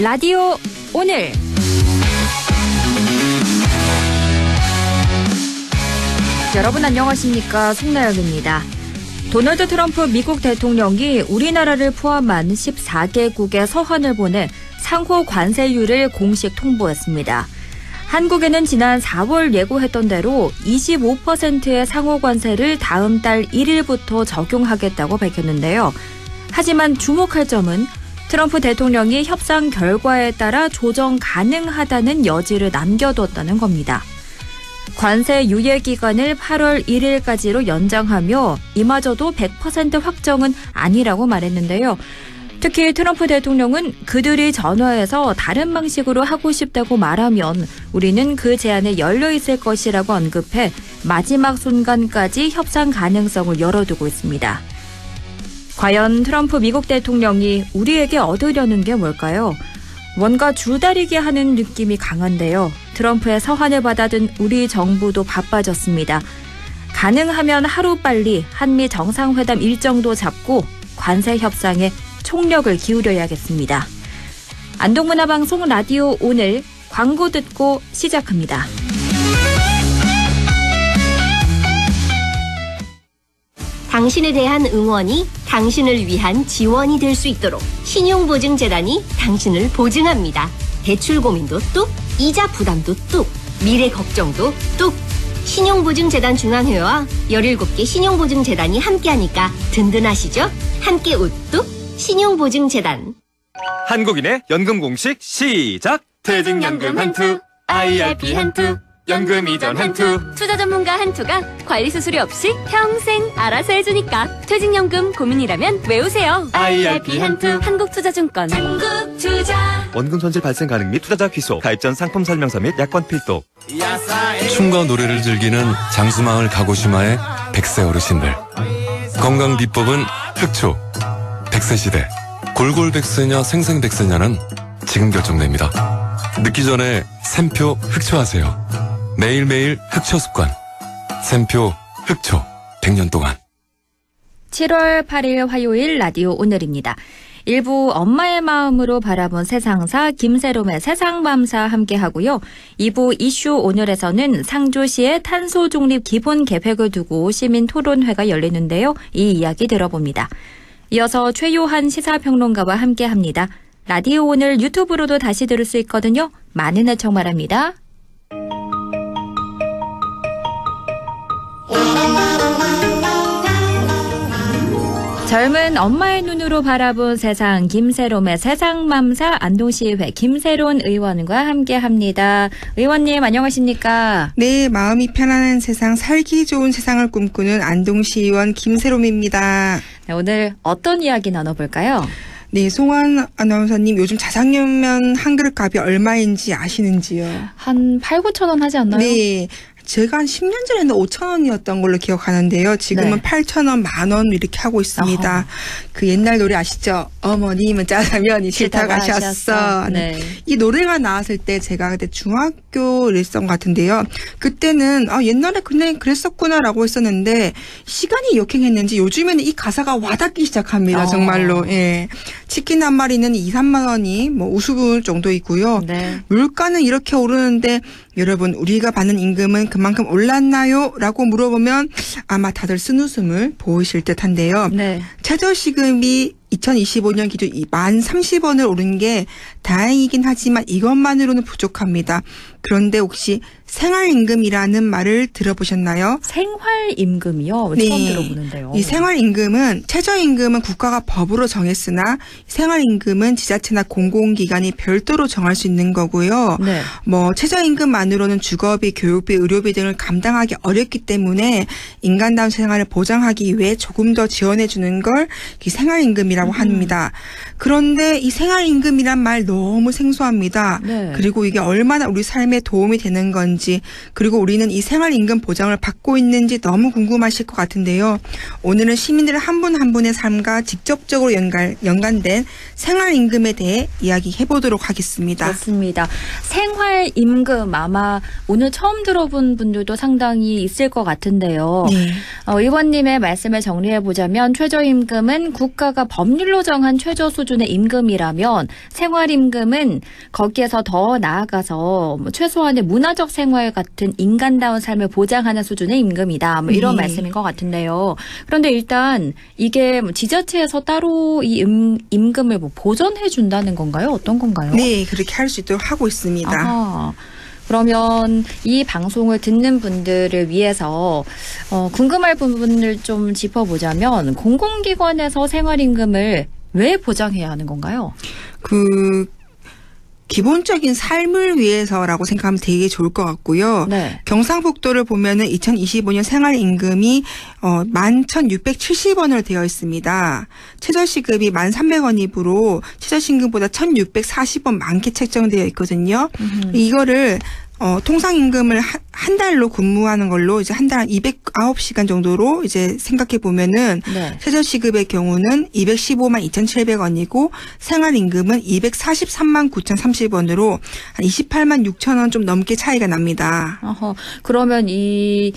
라디오 오늘. 여러분 안녕하십니까? 송나영입니다. 도널드 트럼프 미국 대통령이 우리나라를 포함한 14개국의 서한을 보내 상호 관세율을 공식 통보했습니다. 한국에는 지난 4월 예고했던 대로 25%의 상호 관세를 다음 달 1일부터 적용하겠다고 밝혔는데요. 하지만 주목할 점은 트럼프 대통령이 협상 결과에 따라 조정 가능하다는 여지를 남겨뒀다는 겁니다. 관세 유예 기간을 8월 1일까지로 연장하며 이마저도 100% 확정은 아니라고 말했는데요. 특히 트럼프 대통령은 그들이 전화해서 다른 방식으로 하고 싶다고 말하면 우리는 그 제안에 열려 있을 것이라고 언급해 마지막 순간까지 협상 가능성을 열어두고 있습니다. 과연 트럼프 미국 대통령이 우리에게 얻으려는 게 뭘까요? 뭔가 줄다리기 하는 느낌이 강한데요. 트럼프의 서한을 받아든 우리 정부도 바빠졌습니다. 가능하면 하루빨리 한미 정상회담 일정도 잡고 관세 협상에 총력을 기울여야겠습니다. 안동문화방송 라디오 오늘 광고 듣고 시작합니다. 당신에 대한 응원이 당신을 위한 지원이 될 수 있도록 신용보증재단이 당신을 보증합니다. 대출 고민도 뚝, 이자 부담도 뚝, 미래 걱정도 뚝. 신용보증재단 중앙회와 17개 신용보증재단이 함께하니까 든든하시죠? 함께 우뚝 신용보증재단. 한국인의 연금 공식 시작! 퇴직연금 한투, IRP 한투, 연금 이전 한투. 투자 전문가 한투가 관리 수수료 없이 평생 알아서 해주니까 퇴직연금 고민이라면 외우세요. IRP 한투. 한국투자증권. 한국투자. 원금 손실 발생 가능 및 투자자 귀속, 가입 전 상품 설명서 및 약관 필독. 춤과 노래를 즐기는 장수마을 가고시마의 100세 어르신들. 건강 비법은 흑초. 100세 시대. 골골백세냐 생생백세냐는 지금 결정됩니다. 늦기 전에 샘표 흑초하세요. 매일매일 흑초 습관. 샘표 흑초 100년 동안. 7월 8일 화요일 라디오 오늘입니다. 일부 엄마의 마음으로 바라본 세상사 김세롬의 세상맘사 함께하고요. 2부 이슈 오늘에서는 상주시의 탄소 중립 기본 계획을 두고 시민 토론회가 열리는데요. 이 이야기 들어봅니다. 이어서 최요한 시사평론가와 함께합니다. 라디오 오늘 유튜브로도 다시 들을 수 있거든요. 많은 애청 바랍니다. 젊은 엄마의 눈으로 바라본 세상 김세롬의 세상맘사 안동시의회 김세론 의원과 함께합니다. 의원님 안녕하십니까? 네, 마음이 편안한 세상, 살기 좋은 세상을 꿈꾸는 안동시의원 김세롬입니다. 네, 오늘 어떤 이야기 나눠볼까요? 네, 송환 아나운서님 요즘 자장면 한 그릇 값이 얼마인지 아시는지요? 한 8, 9천 원 하지 않나요? 네. 제가 한 10년 전에는 5천 원이었던 걸로 기억하는데요. 지금은 네. 8천 원, 만 원 이렇게 하고 있습니다. 어허. 그 옛날 노래 아시죠? 어머님은 짜장면이 싫다고 하셨어. 네. 이 노래가 나왔을 때 제가 그때 중학교 일성 같은데요. 그때는 옛날에 그냥 그랬었구나라고 했었는데 시간이 역행했는지 요즘에는 이 가사가 와닿기 시작합니다. 정말로. 예. 치킨 한 마리는 2, 3만 원이 뭐 우스울 정도이고요. 네. 물가는 이렇게 오르는데 여러분 우리가 받는 임금은 그만큼 올랐나요? 라고 물어보면 아마 다들 쓴웃음을 보이실 듯한데요. 네. 최저시급이 2025년 기준 10,030원을 오른 게 다행이긴 하지만 이것만으로는 부족합니다. 그런데 혹시 생활임금이라는 말을 들어보셨나요? 생활임금이요? 네. 처음 들어보는데요. 이 생활임금은 최저임금은 국가가 법으로 정했으나 생활임금은 지자체나 공공기관이 별도로 정할 수 있는 거고요. 네. 뭐 최저임금만으로는 주거비, 교육비, 의료비 등을 감당하기 어렵기 때문에 인간다운 생활을 보장하기 위해 조금 더 지원해 주는 걸 이 생활임금이라고 합니다. 그런데 이 생활임금이란 말 너무 생소합니다. 네. 그리고 이게 얼마나 우리 삶에 도움이 되는 건지, 그리고 우리는 이 생활임금 보장을 받고 있는지 너무 궁금하실 것 같은데요. 오늘은 시민들 한 분 한 분의 삶과 직접적으로 연관된 생활임금에 대해 이야기해 보도록 하겠습니다. 그렇습니다. 생활임금 아마 오늘 처음 들어본 분들도 상당히 있을 것 같은데요. 네. 의원님의 말씀을 정리해 보자면 최저임금은 국가가 법률 법률로 정한 최저 수준의 임금이라면 생활임금은 거기에서 더 나아가서 뭐 최소한의 문화적 생활 같은 인간다운 삶을 보장하는 수준의 임금이다. 뭐 이런 네. 말씀인 것 같은데요. 그런데 일단 이게 뭐 지자체에서 따로 이 임금을 뭐 보전해 준다는 건가요? 어떤 건가요? 네, 그렇게 할 수 있도록 하고 있습니다. 아하. 그러면 이 방송을 듣는 분들을 위해서 궁금할 부분을 좀 짚어보자면 공공기관에서 생활임금을 왜 보장해야 하는 건가요? 기본적인 삶을 위해서라고 생각하면 되게 좋을 것 같고요. 네. 경상북도를 보면은 2025년 생활임금이 11,670원으로 되어 있습니다. 최저시급이 1,300원이므로 최저시급보다 1,640원 많게 책정되어 있거든요. 이거를 통상임금을 한 달로 근무하는 걸로 이제 한 달 209시간 정도로 이제 생각해 보면은 네. 최저시급의 경우는 215만 2,700원이고 생활임금은 243만 9,030원으로 한 28만 6천 원 좀 넘게 차이가 납니다. 어허, 그러면 이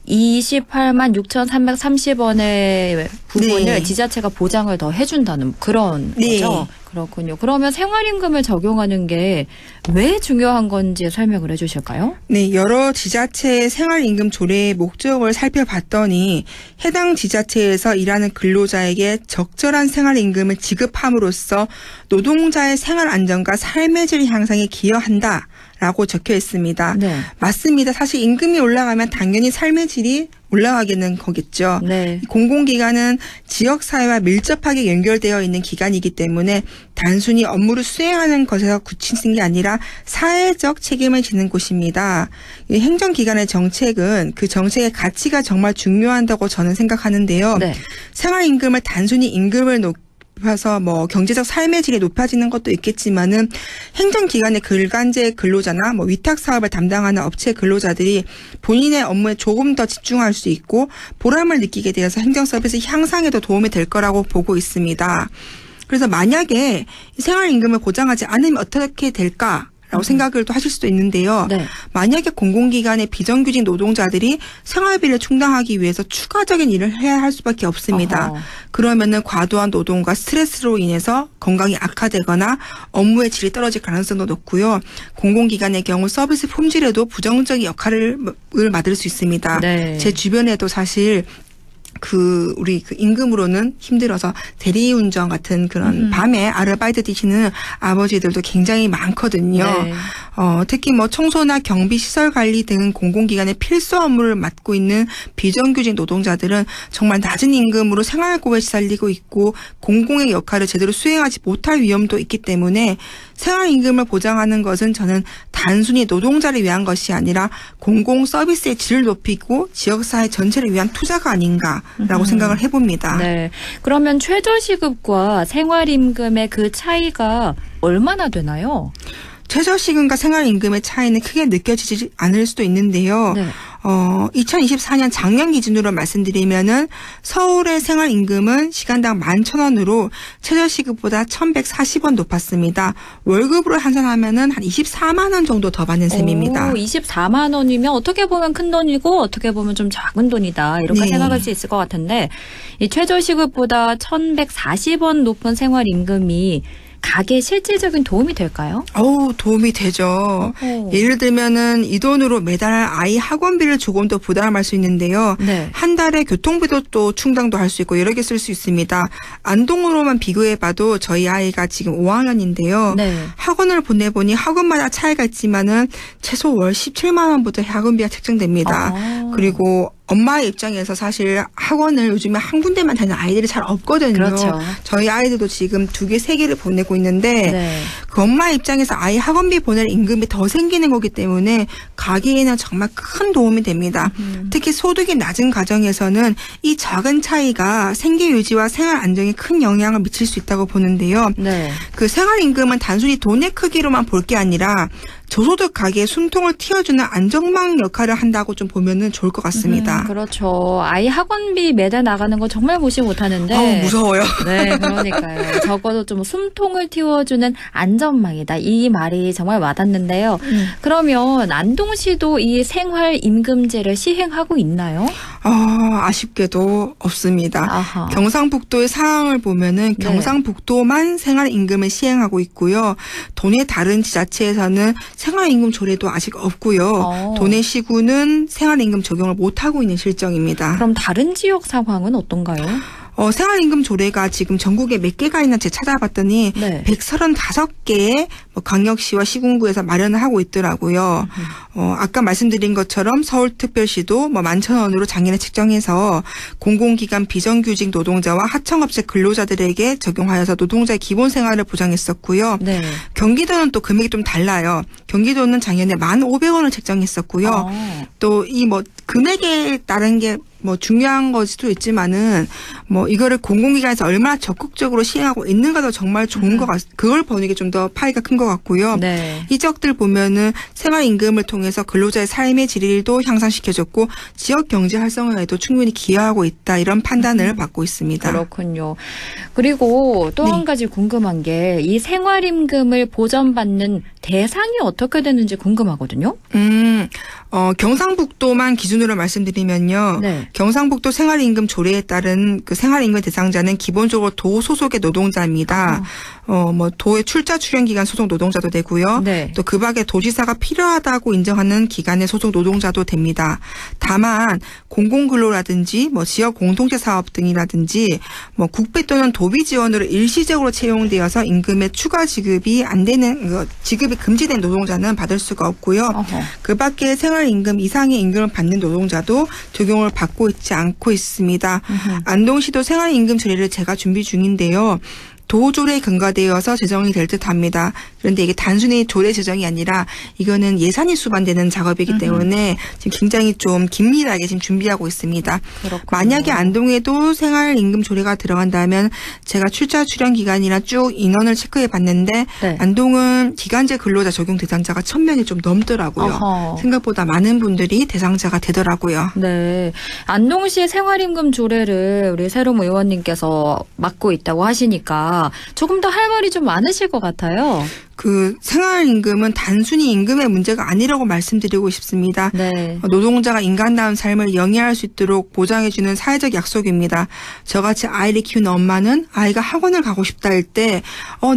28만 6,330원의 부분을 네. 지자체가 보장을 더 해준다는 그런 네. 거죠? 그렇군요. 그러면 생활임금을 적용하는 게 왜 중요한 건지 설명을 해 주실까요? 네, 여러 지자체의 생활임금 조례의 목적을 살펴봤더니 해당 지자체에서 일하는 근로자에게 적절한 생활임금을 지급함으로써 노동자의 생활 안정과 삶의 질 향상에 기여한다. 라고 적혀 있습니다. 네. 맞습니다. 사실 임금이 올라가면 당연히 삶의 질이 올라가게는 거겠죠. 네. 공공기관은 지역사회와 밀접하게 연결되어 있는 기관이기 때문에 단순히 업무를 수행하는 것에서 그치는 게 아니라 사회적 책임을 지는 곳입니다. 이 행정기관의 정책은 그 정책의 가치가 정말 중요하다고 저는 생각하는데요. 네. 생활임금을 단순히 임금을 높여서 뭐 경제적 삶의 질이 높아지는 것도 있겠지만은 행정기관의 근간제 근로자나 뭐 위탁 사업을 담당하는 업체 근로자들이 본인의 업무에 조금 더 집중할 수 있고 보람을 느끼게 되어서 행정 서비스 향상에도 도움이 될 거라고 보고 있습니다. 그래서 만약에 생활임금을 보장하지 않으면 어떻게 될까? 라고 생각을 또 하실 수도 있는데요. 네. 만약에 공공기관의 비정규직 노동자들이 생활비를 충당하기 위해서 추가적인 일을 해야 할 수밖에 없습니다. 어허. 그러면은 과도한 노동과 스트레스로 인해서 건강이 악화되거나 업무의 질이 떨어질 가능성도 높고요. 공공기관의 경우 서비스 품질에도 부정적인 역할을 맡을 수 있습니다. 네. 제 주변에도 사실 우리 임금으로는 힘들어서 대리운전 같은 그런 밤에 아르바이트 뛰시는 아버지들도 굉장히 많거든요. 네. 특히 뭐 청소나 경비 시설 관리 등 공공기관의 필수 업무를 맡고 있는 비정규직 노동자들은 정말 낮은 임금으로 생활고에 시달리고 있고 공공의 역할을 제대로 수행하지 못할 위험도 있기 때문에 생활임금을 보장하는 것은 저는 단순히 노동자를 위한 것이 아니라 공공 서비스의 질을 높이고 지역사회 전체를 위한 투자가 아닌가라고 생각을 해봅니다. 네. 그러면 최저시급과 생활임금의 그 차이가 얼마나 되나요? 최저시급과 생활임금의 차이는 크게 느껴지지 않을 수도 있는데요. 네. 2024년 작년 기준으로 말씀드리면은 서울의 생활임금은 시간당 11,000원으로 최저시급보다 1,140원 높았습니다. 월급으로 환산하면은 한 24만 원 정도 더 받는 셈입니다. 24만 원이면 어떻게 보면 큰 돈이고 어떻게 보면 좀 작은 돈이다. 이렇게 네. 생각할 수 있을 것 같은데 이 최저시급보다 1,140원 높은 생활임금이 가게에 실질적인 도움이 될까요? 도움이 되죠. 예를 들면은 이 돈으로 매달 아이 학원비를 조금 더 부담할 수 있는데요. 네. 한 달에 교통비도 또 충당도 할 수 있고 여러 개 쓸 수 있습니다. 안동으로만 비교해봐도 저희 아이가 지금 5학년인데요. 네. 학원을 보내보니 학원마다 차이가 있지만은 최소 월 17만 원부터 학원비가 책정됩니다. 그리고 엄마의 입장에서 사실 학원을 요즘에 한 군데만 다니는 아이들이 잘 없거든요. 그렇죠. 저희 아이들도 지금 2개, 3개를 보내고 있는데 네. 그 엄마 입장에서 아이 학원비 보낼 임금이 더 생기는 거기 때문에 가계에는 정말 큰 도움이 됩니다. 특히 소득이 낮은 가정에서는 이 작은 차이가 생계 유지와 생활 안정에 큰 영향을 미칠 수 있다고 보는데요. 네. 그 생활임금은 단순히 돈의 크기로만 볼 게 아니라 저소득 가게의 숨통을 틔워주는 안전망 역할을 한다고 좀 보면은 좋을 것 같습니다. 그렇죠. 아이 학원비 매달 나가는 거 정말 무시 못하는데. 무서워요. 네, 그러니까요. 적어도 좀 숨통을 틔워주는 안전망이다. 이 말이 정말 와닿는데요. 그러면 안동시도 이 생활임금제를 시행하고 있나요? 아쉽게도 없습니다. 아하. 경상북도의 상황을 보면은 네. 경상북도만 생활임금을 시행하고 있고요. 도내 다른 지자체에서는 생활임금 조례도 아직 없고요. 도내 시구는 생활임금 적용을 못하고 있는 실정입니다. 그럼 다른 지역 상황은 어떤가요? 생활임금 조례가 지금 전국에 몇 개가 있나 제가 찾아봤더니 네. 135개의 광역시와 시군구에서 마련을 하고 있더라고요. 아까 말씀드린 것처럼 서울특별시도 11,000원으로 작년에 책정해서 공공기관 비정규직 노동자와 하청업체 근로자들에게 적용하여서 노동자의 기본 생활을 보장했었고요. 네. 경기도는 또 금액이 좀 달라요. 경기도는 작년에 1,500원을 책정했었고요. 또 이 금액에 따른 게 중요한 걸 수도 있지만은 이거를 공공기관에서 얼마나 적극적으로 시행하고 있는가도 정말 좋은 것 그걸 보는 게 좀 더 파이가 큰 것 같고요. 네. 이 지역들 보면은 생활임금을 통해서 근로자의 삶의 질도 향상시켜줬고 지역 경제 활성화에도 충분히 기여하고 있다 이런 판단을 받고 있습니다. 그렇군요. 그리고 또 한 가지 궁금한 게 이 생활임금을 보전받는 대상이 어떻게 되는지 궁금하거든요. 경상북도만 기준으로 말씀드리면요. 네. 경상북도 생활임금 조례에 따른 그 생활임금 대상자는 기본적으로 도 소속의 노동자입니다. 도의 출자 출연 기간 소속 노동자도 되고요. 네. 또 그 밖에 도지사가 필요하다고 인정하는 기관의 소속 노동자도 됩니다. 다만 공공근로라든지 지역 공동체 사업 등이라든지 국배 또는 도비 지원으로 일시적으로 채용되어서 임금의 추가 지급이 안 되는 지급이 금지된 노동자는 받을 수가 없고요. 그 밖에 생활임금 이상의 임금을 받는 노동자도 적용을 받고 있지 않고 있습니다. 안동시도 생활임금 조례를 제가 준비 중인데요. 도조례에 근거되어서 제정이 될 듯합니다. 그런데 이게 단순히 조례 제정이 아니라 이거는 예산이 수반되는 작업이기 때문에 지금 굉장히 좀 긴밀하게 지금 준비하고 있습니다. 그렇군요. 만약에 안동에도 생활임금 조례가 들어간다면 제가 출자 출연 기간이나 쭉 인원을 체크해 봤는데 네. 안동은 기간제 근로자 적용 대상자가 1,000명이 좀 넘더라고요. 어허. 생각보다 많은 분들이 대상자가 되더라고요. 네. 안동시 생활임금 조례를 우리 새롬 의원님께서 맡고 있다고 하시니까 조금 더 할 말이 좀 많으실 것 같아요. 그 생활임금은 단순히 임금의 문제가 아니라고 말씀드리고 싶습니다. 네. 노동자가 인간다운 삶을 영위할 수 있도록 보장해주는 사회적 약속입니다. 저같이 아이를 키우는 엄마는 아이가 학원을 가고 싶다 할 때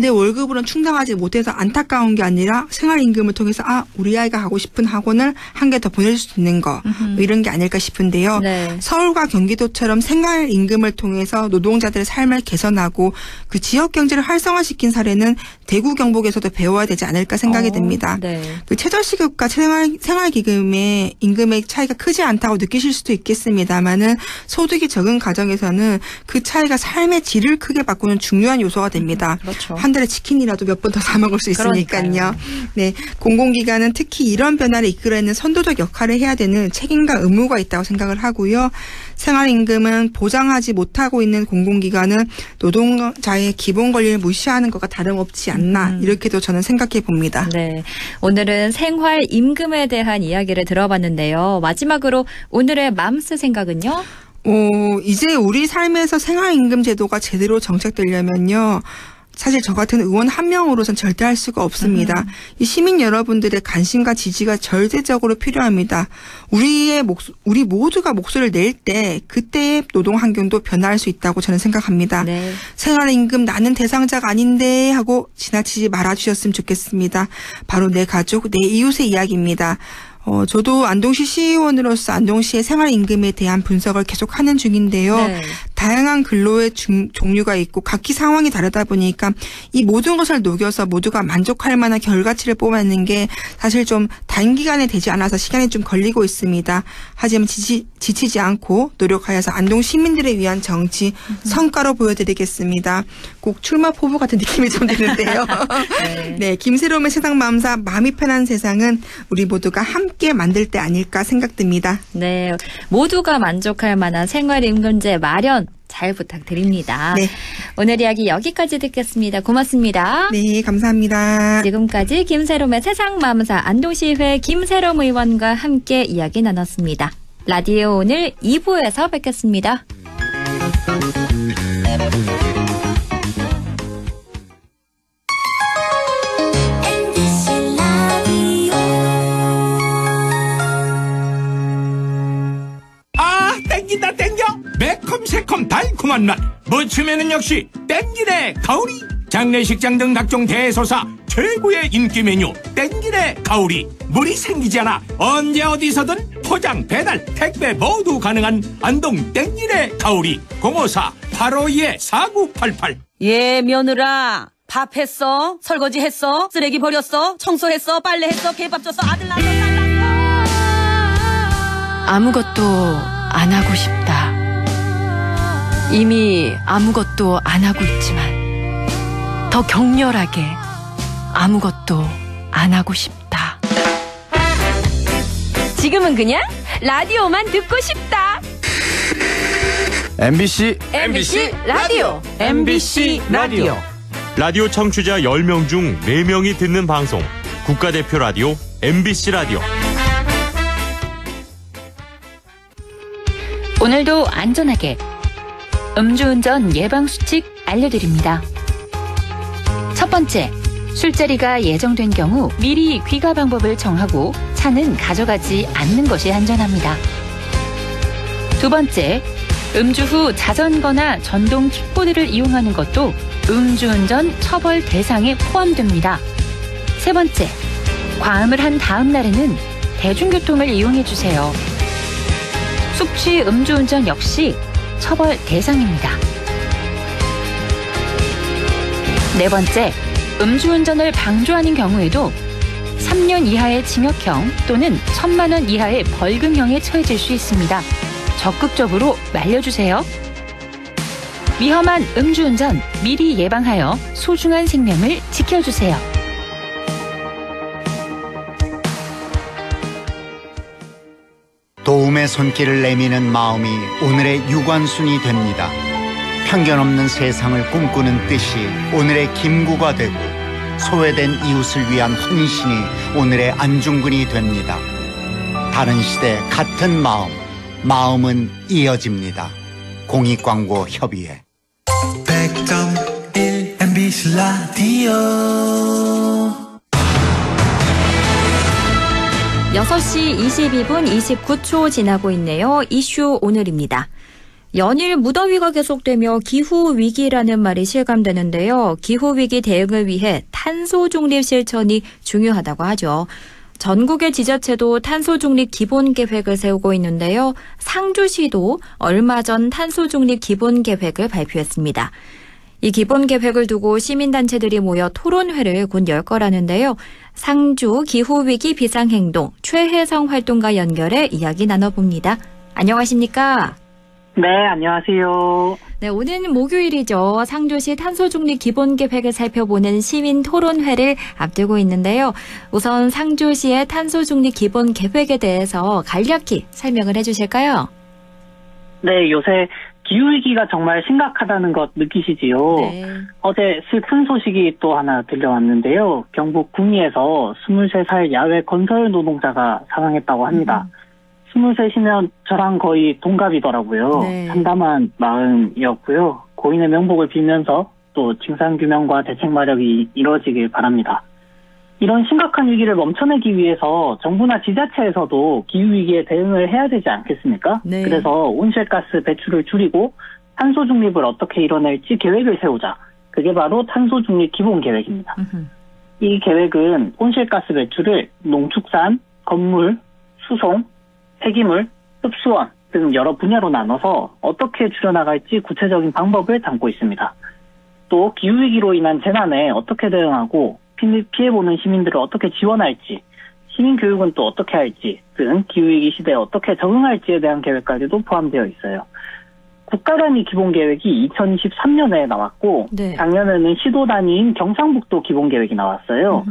내 월급으로는 충당하지 못해서 안타까운 게 아니라 생활임금을 통해서 우리 아이가 가고 싶은 학원을 한 개 더 보낼 수 있는 거 이런 게 아닐까 싶은데요. 네. 서울과 경기도처럼 생활임금을 통해서 노동자들의 삶을 개선하고 그 지역 경제를 활성화시킨 사례는 대구 경북에서도 배워야 되지 않을까 생각이 됩니다. 네. 그 최저시급과 생활기금의 임금의 차이가 크지 않다고 느끼실 수도 있겠습니다만은 소득이 적은 가정에서는 그 차이가 삶의 질을 크게 바꾸는 중요한 요소가 됩니다. 그렇죠. 한 달에 치킨이라도 몇 번 더 사 먹을 수 있으니까요. 그러니까요. 네, 공공기관은 특히 이런 변화를 이끌어내는 선도적 역할을 해야 되는 책임과 의무가 있다고 생각을 하고요. 생활임금은 보장하지 못하고 있는 공공기관은 노동자의 기본 권리를 무시하는 것과 다름없지 않나 이렇게도 저는 생각해 봅니다. 네. 오늘은 생활임금에 대한 이야기를 들어봤는데요. 마지막으로 오늘의 맘스 생각은요? 이제 우리 삶에서 생활임금 제도가 제대로 정착되려면요. 사실 저 같은 의원 한 명으로선 절대 할 수가 없습니다. 이 시민 여러분들의 관심과 지지가 절대적으로 필요합니다. 우리 모두가 목소리를 낼 때 그때의 노동 환경도 변화할 수 있다고 저는 생각합니다. 네. 생활임금 나는 대상자가 아닌데 하고 지나치지 말아주셨으면 좋겠습니다. 바로 내 가족, 내 이웃의 이야기입니다. 저도 안동시 시의원으로서 안동시의 생활임금에 대한 분석을 계속하는 중인데요. 네. 다양한 근로의 종류가 있고 각기 상황이 다르다 보니까 이 모든 것을 녹여서 모두가 만족할 만한 결과치를 뽑아내는 게 사실 좀 단기간에 되지 않아서 시간이 좀 걸리고 있습니다. 하지만 지치지 않고 노력하여서 안동 시민들을 위한 정치 성과로 보여드리겠습니다. 꼭 출마 포부 같은 느낌이 좀 드는데요. 네, 김새롬의 세상마음사 마음이 편한 세상은 우리 모두가 함께 만들 때 아닐까 생각됩니다. 네. 모두가 만족할 만한 생활임금제 마련 잘 부탁드립니다. 네. 오늘 이야기 여기까지 듣겠습니다. 고맙습니다. 네, 감사합니다. 지금까지 김세롬의 세상마음사 안동시의회 김세롬 의원과 함께 이야기 나눴습니다. 라디오 오늘 2부에서 뵙겠습니다. 땡긴다 땡겨 매콤새콤 달콤한 맛 무침에는 역시 땡기네 가오리 장례식장 등 각종 대소사 최고의 인기 메뉴 땡기네 가오리 물이 생기지 않아 언제 어디서든 포장 배달 택배 모두 가능한 안동 땡기네 가오리 054-852-4988 예, 며느라. 밥 했어? 설거지 했어? 쓰레기 버렸어? 청소했어? 빨래했어? 개밥 줬어? 아들 낳았어? 딸 낳았어? 아무것도 안 하고 싶다. 이미 아무것도 안 하고 있지만 더 격렬하게 아무것도 안 하고 싶다. 지금은 그냥 라디오만 듣고 싶다. MBC 라디오. MBC 라디오. 라디오 청취자 10명 중 4명이 듣는 방송 국가대표 라디오 MBC 라디오. 오늘도 안전하게 음주운전 예방수칙 알려드립니다. 첫 번째, 술자리가 예정된 경우 미리 귀가 방법을 정하고 차는 가져가지 않는 것이 안전합니다. 두 번째, 음주 후 자전거나 전동 킥보드를 이용하는 것도 음주운전 처벌 대상에 포함됩니다. 세 번째, 과음을 한 다음 날에는 대중교통을 이용해 주세요. 숙취 음주운전 역시 처벌 대상입니다. 네 번째, 음주운전을 방조하는 경우에도 3년 이하의 징역형 또는 1,000만 원 이하의 벌금형에 처해질 수 있습니다. 적극적으로 말려주세요. 위험한 음주운전 미리 예방하여 소중한 생명을 지켜주세요. 도움의 손길을 내미는 마음이 오늘의 유관순이 됩니다. 편견 없는 세상을 꿈꾸는 뜻이 오늘의 김구가 되고 소외된 이웃을 위한 헌신이 오늘의 안중근이 됩니다. 다른 시대 같은 마음, 마음은 이어집니다. 공익광고협의회 100.1 MBC 라디오 6시 22분 29초 지나고 있네요. 이슈 오늘입니다. 연일 무더위가 계속되며 기후위기라는 말이 실감되는데요. 기후위기 대응을 위해 탄소중립 실천이 중요하다고 하죠. 전국의 지자체도 탄소중립 기본계획을 세우고 있는데요. 상주시도 얼마 전 탄소중립 기본계획을 발표했습니다. 이 기본계획을 두고 시민단체들이 모여 토론회를 곧 열 거라는데요. 상주 기후위기 비상행동 최혜성 활동가 연결해 이야기 나눠봅니다. 안녕하십니까? 네, 안녕하세요. 네, 오늘 목요일이죠. 상주시 탄소중립 기본계획을 살펴보는 시민 토론회를 앞두고 있는데요. 우선 상주시의 탄소중립 기본계획에 대해서 간략히 설명을 해주실까요? 네, 요새 기후위기가 정말 심각하다는 것 느끼시지요? 네. 어제 슬픈 소식이 또 하나 들려왔는데요. 경북 구미에서 23살 야외 건설 노동자가 사망했다고 합니다. 23이면 저랑 거의 동갑이더라고요. 네. 참담한 마음이었고요. 고인의 명복을 빌면서 또 진상규명과 대책 마련이 이루어지길 바랍니다. 이런 심각한 위기를 멈춰내기 위해서 정부나 지자체에서도 기후위기에 대응을 해야 되지 않겠습니까? 네. 그래서 온실가스 배출을 줄이고 탄소 중립을 어떻게 이뤄낼지 계획을 세우자. 그게 바로 탄소 중립 기본계획입니다. 이 계획은 온실가스 배출을 농축산, 건물, 수송, 폐기물, 흡수원 등 여러 분야로 나눠서 어떻게 줄여나갈지 구체적인 방법을 담고 있습니다. 또 기후위기로 인한 재난에 어떻게 대응하고 피해보는 시민들을 어떻게 지원할지, 시민교육은 또 어떻게 할지 등 기후위기 시대에 어떻게 적응할지에 대한 계획까지도 포함되어 있어요. 국가 단위 기본계획이 2023년에 나왔고 네. 작년에는 시도 단위인 경상북도 기본계획이 나왔어요.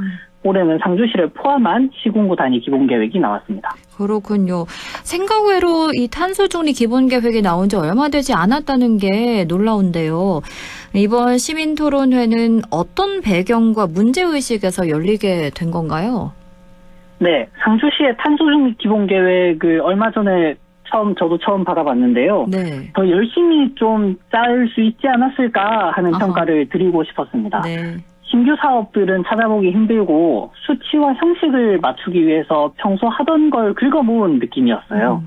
올해는 상주시를 포함한 시군구 단위 기본 계획이 나왔습니다. 그렇군요. 생각외로 이 탄소 중립 기본 계획이 나온 지 얼마 되지 않았다는 게 놀라운데요. 이번 시민 토론회는 어떤 배경과 문제 의식에서 열리게 된 건가요? 네, 상주시의 탄소 중립 기본 계획을 얼마 전에 저도 처음 받아봤는데요. 네. 더 열심히 좀 짤 수 있지 않았을까 하는 평가를 드리고 싶었습니다. 네. 신규 사업들은 찾아보기 힘들고 수치와 형식을 맞추기 위해서 평소 하던 걸 긁어모은 느낌이었어요.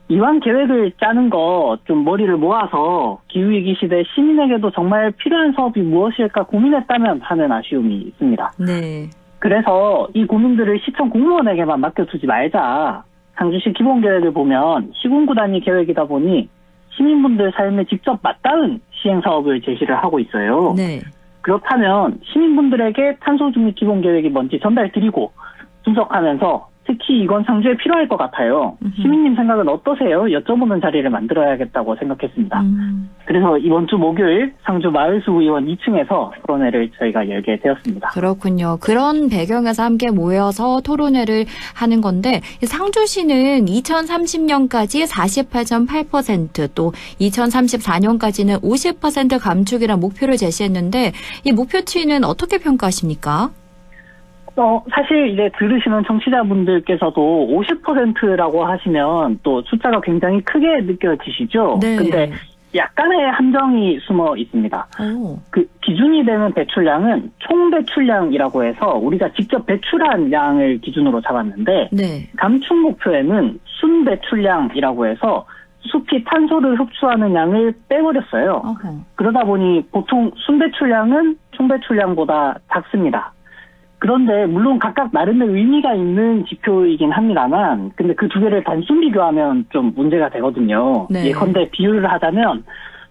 이왕 계획을 짜는 거 좀 머리를 모아서 기후위기 시대 시민에게도 정말 필요한 사업이 무엇일까 고민했다면 하는 아쉬움이 있습니다. 네. 그래서 이 고민들을 시청 공무원에게만 맡겨두지 말자. 상주시 기본계획을 보면 시군구 단위 계획이다 보니 시민분들 삶에 직접 맞닿은 시행사업을 제시를 하고 있어요. 네. 그렇다면 시민분들에게 탄소 중립 기본계획이 뭔지 전달드리고 분석하면서 특히 이건 상주에 필요할 것 같아요. 시민님 생각은 어떠세요? 여쭤보는 자리를 만들어야겠다고 생각했습니다. 그래서 이번 주 목요일 상주 마을수의원 2층에서 토론회를 저희가 열게 되었습니다. 그렇군요. 그런 배경에서 함께 모여서 토론회를 하는 건데 상주시는 2030년까지 48.8% 또 2034년까지는 50% 감축이라는 목표를 제시했는데 이 목표치는 어떻게 평가하십니까? 사실 이제 들으시는 청취자분들께서도 50%라고 하시면 또 숫자가 굉장히 크게 느껴지시죠? 네. 근데 약간의 함정이 숨어 있습니다. 그 기준이 되는 배출량은 총 배출량이라고 해서 우리가 직접 배출한 양을 기준으로 잡았는데 네. 감축 목표에는 순 배출량이라고 해서 숲이 탄소를 흡수하는 양을 빼버렸어요. 그러다 보니 보통 순 배출량은 총 배출량보다 작습니다. 그런데 물론 각각 나름의 의미가 있는 지표이긴 합니다만 근데 그 두 개를 단순 비교하면 좀 문제가 되거든요. 네. 예컨대 비유를 하자면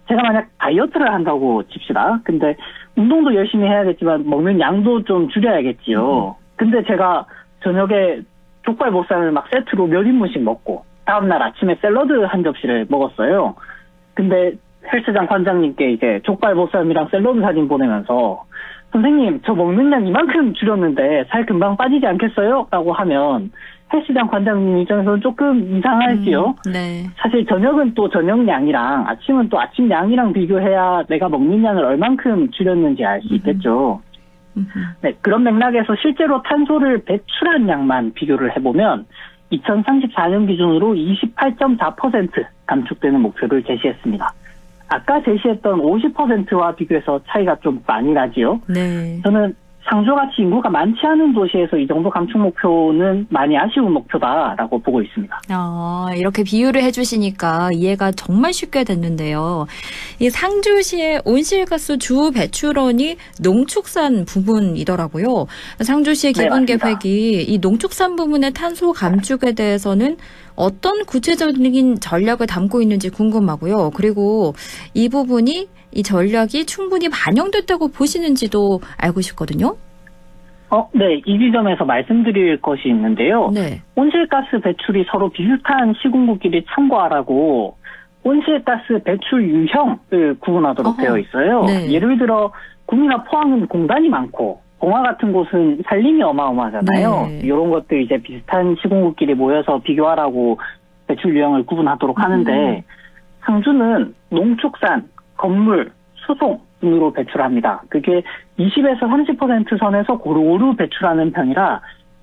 제가 만약 다이어트를 한다고 칩시다. 근데 운동도 열심히 해야겠지만 먹는 양도 좀 줄여야겠지요. 근데 제가 저녁에 족발 보쌈을 막 세트로 몇 인분씩 먹고 다음날 아침에 샐러드 한 접시를 먹었어요. 근데 헬스장 관장님께 이제 족발 보쌈이랑 샐러드 사진 보내면서 선생님, 저 먹는 양 이만큼 줄였는데 살 금방 빠지지 않겠어요? 라고 하면 헬스장 관장님 입장에서는 조금 이상할지요. 네. 사실 저녁은 또 저녁량이랑 아침은 또 아침량이랑 비교해야 내가 먹는 양을 얼만큼 줄였는지 알 수 있겠죠. 네, 그런 맥락에서 실제로 탄소를 배출한 양만 비교를 해보면 2034년 기준으로 28.4% 감축되는 목표를 제시했습니다. 아까 제시했던 50%와 비교해서 차이가 좀 많이 나지요. 네. 저는 상주같이 인구가 많지 않은 도시에서 이 정도 감축 목표는 많이 아쉬운 목표다라고 보고 있습니다. 이렇게 비유를 해주시니까 이해가 정말 쉽게 됐는데요. 이 상주시의 온실가스 주 배출원이 농축산 부분이더라고요. 상주시의 기본 계획이 이 농축산 부문의 탄소 감축에 대해서는 어떤 구체적인 전략을 담고 있는지 궁금하고요. 그리고 이 부분이 이 전략이 충분히 반영됐다고 보시는지도 알고 싶거든요. 네. 이 지점에서 말씀드릴 것이 있는데요. 네. 온실가스 배출이 서로 비슷한 시군구끼리 참고하라고 온실가스 배출 유형을 구분하도록 되어 있어요. 네. 예를 들어 구미나 포항은 공단이 많고 봉화 같은 곳은 산림이 어마어마하잖아요. 네. 이런 것들 이제 비슷한 시군구끼리 모여서 비교하라고 배출 유형을 구분하도록 하는데 상주는 농축산, 건물, 수송 등으로 배출합니다. 그게 20에서 30% 선에서 고루고루 배출하는 편이라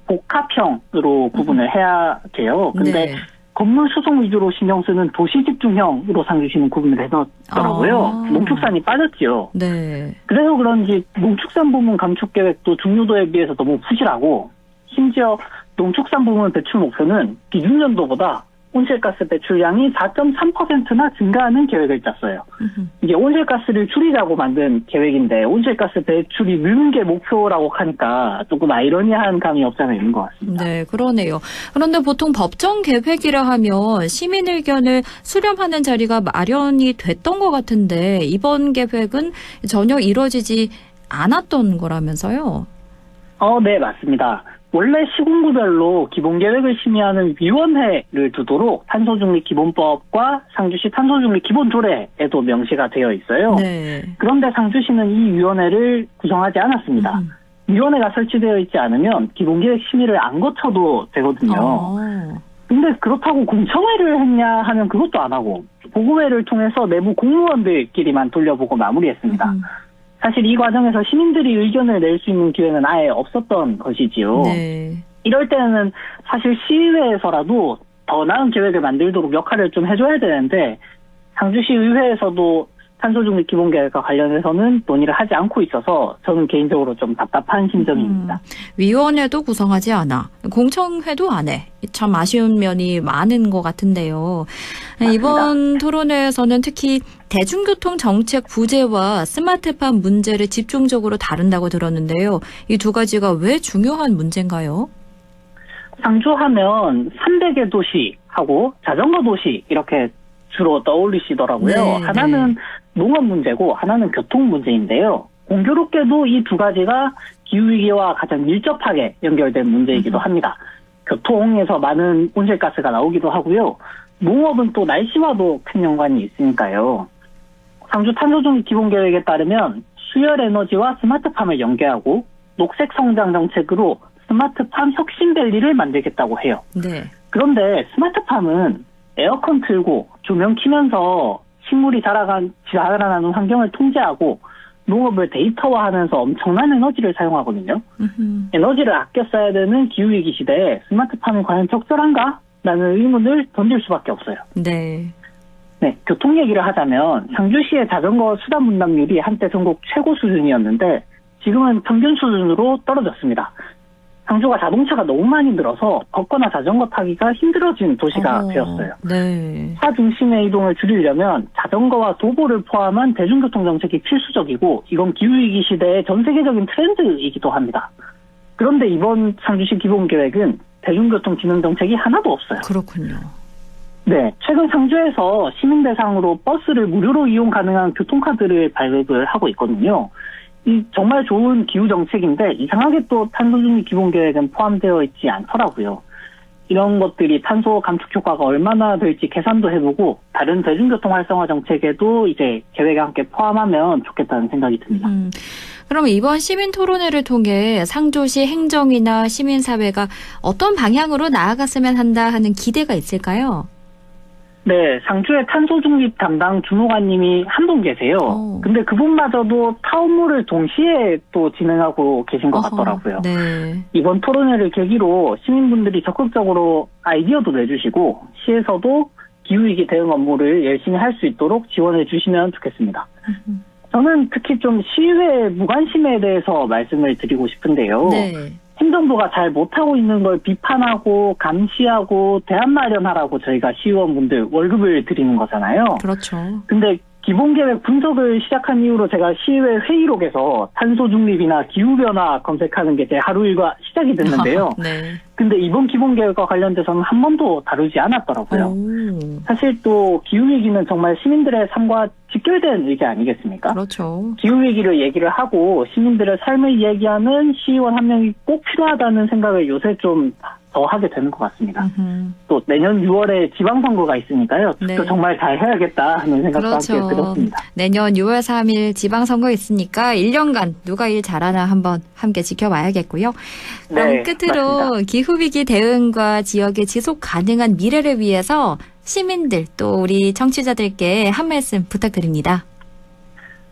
복합형으로 구분을 해야 돼요. 근데 네. 건물 수송 위주로 신경 쓰는 도시 집중형으로 상주시는 구분을 해놨더라고요. 농축산이 빠졌지요. 네. 그래서 그런지 농축산 부문 감축 계획도 중요도에 비해서 너무 부실하고 심지어 농축산 부문 배출 목표는 기준 연도보다 온실가스 배출량이 4.3%나 증가하는 계획을 짰어요. 이게 온실가스를 줄이자고 만든 계획인데 온실가스 배출이 느는 게 목표라고 하니까 조금 아이러니한 감이 없지 않아 있는 것 같습니다. 네, 그러네요. 그런데 보통 법정 계획이라 하면 시민 의견을 수렴하는 자리가 마련이 됐던 것 같은데 이번 계획은 전혀 이루어지지 않았던 거라면서요? 네, 맞습니다. 원래 시군구별로 기본계획을 심의하는 위원회를 두도록 탄소중립기본법과 상주시 탄소중립기본조례에도 명시가 되어 있어요. 네. 그런데 상주시는 이 위원회를 구성하지 않았습니다. 위원회가 설치되어 있지 않으면 기본계획 심의를 안 거쳐도 되거든요. 근데 그렇다고 공청회를 했냐 하면 그것도 안 하고 보고회를 통해서 내부 공무원들끼리만 돌려보고 마무리했습니다. 사실 이 과정에서 시민들이 의견을 낼 수 있는 기회는 아예 없었던 것이지요. 네. 이럴 때는 사실 시의회에서라도 더 나은 계획을 만들도록 역할을 좀 해줘야 되는데 상주시 의회에서도 탄소중립 기본계획과 관련해서는 논의를 하지 않고 있어서 저는 개인적으로 좀 답답한 심정입니다. 위원회도 구성하지 않아. 공청회도 안 해. 참 아쉬운 면이 많은 것 같은데요. 맞습니다. 이번 토론회에서는 특히 대중교통 정책 부재와 스마트팜 문제를 집중적으로 다룬다고 들었는데요. 이 두 가지가 왜 중요한 문제인가요? 상주하면 300의 도시하고 자전거 도시 이렇게 주로 떠올리시더라고요. 네, 하나는 농업 문제고 하나는 교통 문제인데요. 공교롭게도 이 두 가지가 기후위기와 가장 밀접하게 연결된 문제이기도 합니다. 교통에서 많은 온실가스가 나오기도 하고요. 농업은 또 날씨와도 큰 연관이 있으니까요. 상주 탄소중립 기본계획에 따르면 수열에너지와 스마트팜을 연계하고 녹색성장 정책으로 스마트팜 혁신밸리를 만들겠다고 해요. 네. 그런데 스마트팜은 에어컨 틀고 조명 켜면서 식물이 자라나는 환경을 통제하고 농업을 데이터화하면서 엄청난 에너지를 사용하거든요. 에너지를 아껴 써야 되는 기후위기 시대에 스마트팜이 과연 적절한가? 라는 의문을 던질 수밖에 없어요. 네. 네, 교통 얘기를 하자면 상주시의 자전거 수단 분담률이 한때 전국 최고 수준이었는데 지금은 평균 수준으로 떨어졌습니다. 상주가 자동차가 너무 많이 늘어서 걷거나 자전거 타기가 힘들어진 도시가 되었어요. 네. 차 중심의 이동을 줄이려면 자전거와 도보를 포함한 대중교통 정책이 필수적이고 이건 기후위기 시대의 전 세계적인 트렌드이기도 합니다. 그런데 이번 상주시 기본계획은 대중교통 기능 정책이 하나도 없어요. 그렇군요. 네, 최근 상주에서 시민 대상으로 버스를 무료로 이용 가능한 교통카드를 발급을 하고 있거든요. 이 정말 좋은 기후 정책인데 이상하게 또 탄소중립 기본계획은 포함되어 있지 않더라고요. 이런 것들이 탄소 감축 효과가 얼마나 될지 계산도 해보고 다른 대중교통 활성화 정책에도 이제 계획에 함께 포함하면 좋겠다는 생각이 듭니다. 그럼 이번 시민 토론회를 통해 상주시 행정이나 시민사회가 어떤 방향으로 나아갔으면 한다 하는 기대가 있을까요? 네, 상주의 탄소중립 담당 주무관님이 한 분 계세요. 근데 그분마저도 타운몰을 동시에 또 진행하고 계신 것 같더라고요. 네. 이번 토론회를 계기로 시민분들이 적극적으로 아이디어도 내주시고 시에서도 기후위기 대응 업무를 열심히 할 수 있도록 지원해 주시면 좋겠습니다. 저는 특히 좀 시의회 무관심에 대해서 말씀을 드리고 싶은데요. 네. 행정부가 잘 못하고 있는 걸 비판하고 감시하고 대안 마련하라고 저희가 시의원분들 월급을 드리는 거잖아요. 그렇죠. 근데 기본계획 분석을 시작한 이후로 제가 시의회 회의록에서 탄소중립이나 기후변화 검색하는 게 제 하루 일과 시작이 됐는데요. 네. 근데 이번 기본계획과 관련돼서는 한 번도 다루지 않았더라고요. 사실 또 기후위기는 정말 시민들의 삶과 직결된 의제 아니겠습니까? 그렇죠. 기후위기를 얘기를 하고 시민들의 삶을 이야기하는 시의원 한 명이 꼭 필요하다는 생각을 요새 좀 더 하게 되는 것 같습니다. 또 내년 6월에 지방선거가 있으니까요. 네. 또 정말 잘 해야겠다 하는 생각도 그렇죠. 함께 들었습니다. 내년 6월 3일 지방선거 있으니까 1년간 누가 일 잘하나 한번 함께 지켜봐야겠고요. 네, 끝으로 맞습니다. 기후위기 대응과 지역의 지속 가능한 미래를 위해서 시민들 또 우리 청취자들께 한 말씀 부탁드립니다.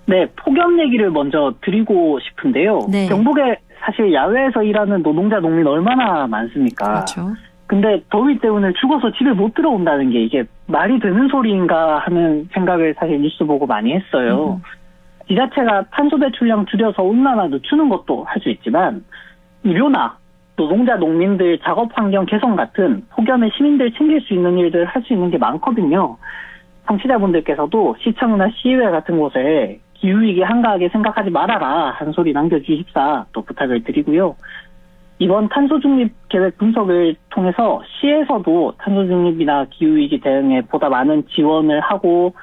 네, 폭염 얘기를 먼저 드리고 싶은데요. 네. 경북에 사실 야외에서 일하는 노동자, 농민 얼마나 많습니까? 그렇죠. 근데 더위 때문에 죽어서 집에 못 들어온다는 게 이게 말이 되는 소리인가 하는 생각을 사실 뉴스 보고 많이 했어요. 지자체가 탄소 배출량 줄여서 온난화 늦추는 것도 할 수 있지만 의료나 노동자, 농민들 작업 환경 개선 같은 폭염에 시민들 챙길 수 있는 일들 할 수 있는 게 많거든요. 청취자분들께서도 시청이나 시의회 같은 곳에 기후위기 한가하게 생각하지 말아라 한 소리 남겨주십사 또 부탁을 드리고요. 이번 탄소중립 계획 분석을 통해서 시에서도 탄소중립이나 기후위기 대응에 보다 많은 지원을 하고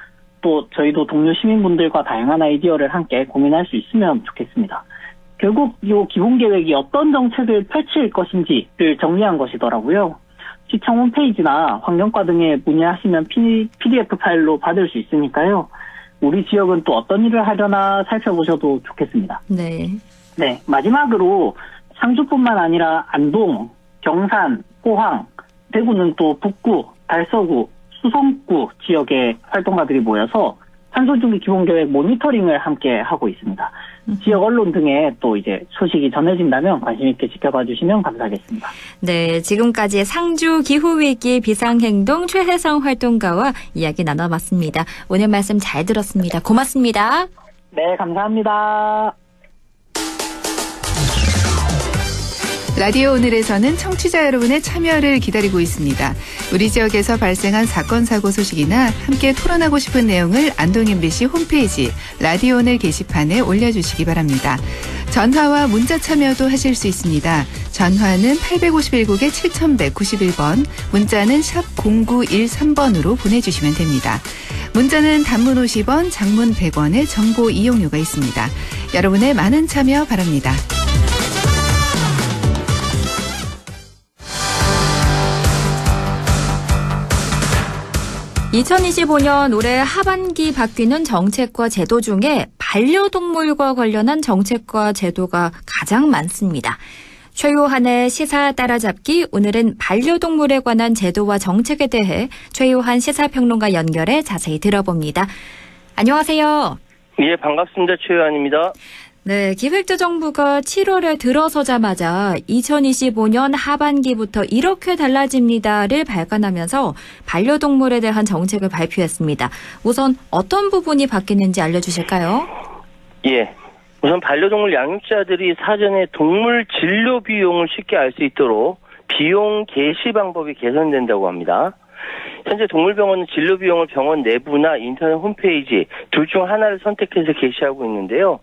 또 저희도 동료 시민분들과 다양한 아이디어를 함께 고민할 수 있으면 좋겠습니다. 결국 이 기본계획이 어떤 정책을 펼칠 것인지를 정리한 것이더라고요. 시청 홈페이지나 환경과 등에 문의하시면 PDF 파일로 받을 수 있으니까요. 우리 지역은 또 어떤 일을 하려나 살펴보셔도 좋겠습니다. 네. 네, 마지막으로 상주뿐만 아니라 안동, 경산, 포항, 대구는 또 북구, 달서구, 수성구 지역의 활동가들이 모여서 탄소중립 기본계획 모니터링을 함께 하고 있습니다. 지역 언론 등에 또 이제 소식이 전해진다면 관심 있게 지켜봐 주시면 감사하겠습니다. 네, 지금까지 상주 기후위기 비상행동 최혜성 활동가와 이야기 나눠봤습니다. 오늘 말씀 잘 들었습니다. 고맙습니다. 네, 감사합니다. 라디오 오늘에서는 청취자 여러분의 참여를 기다리고 있습니다. 우리 지역에서 발생한 사건, 사고 소식이나 함께 토론하고 싶은 내용을 안동 MBC 홈페이지 라디오 오늘 게시판에 올려주시기 바랍니다. 전화와 문자 참여도 하실 수 있습니다. 전화는 851국에 7191번, 문자는 샵 0913번으로 보내주시면 됩니다. 문자는 단문 50원, 장문 100원의 정보 이용료가 있습니다. 여러분의 많은 참여 바랍니다. 2025년 올해 하반기 바뀌는 정책과 제도 중에 반려동물과 관련한 정책과 제도가 가장 많습니다. 최요한의 시사 따라잡기, 오늘은 반려동물에 관한 제도와 정책에 대해 최요한 시사평론가 연결해 자세히 들어봅니다. 안녕하세요. 예, 반갑습니다. 최요한입니다. 네, 기획재정부가 7월에 들어서자마자 2025년 하반기부터 이렇게 달라집니다를 발간하면서 반려동물에 대한 정책을 발표했습니다. 우선 어떤 부분이 바뀌는지 알려주실까요? 예, 우선 반려동물 양육자들이 사전에 동물 진료 비용을 쉽게 알 수 있도록 비용 게시 방법이 개선된다고 합니다. 현재 동물병원은 진료 비용을 병원 내부나 인터넷 홈페이지 둘 중 하나를 선택해서 게시하고 있는데요.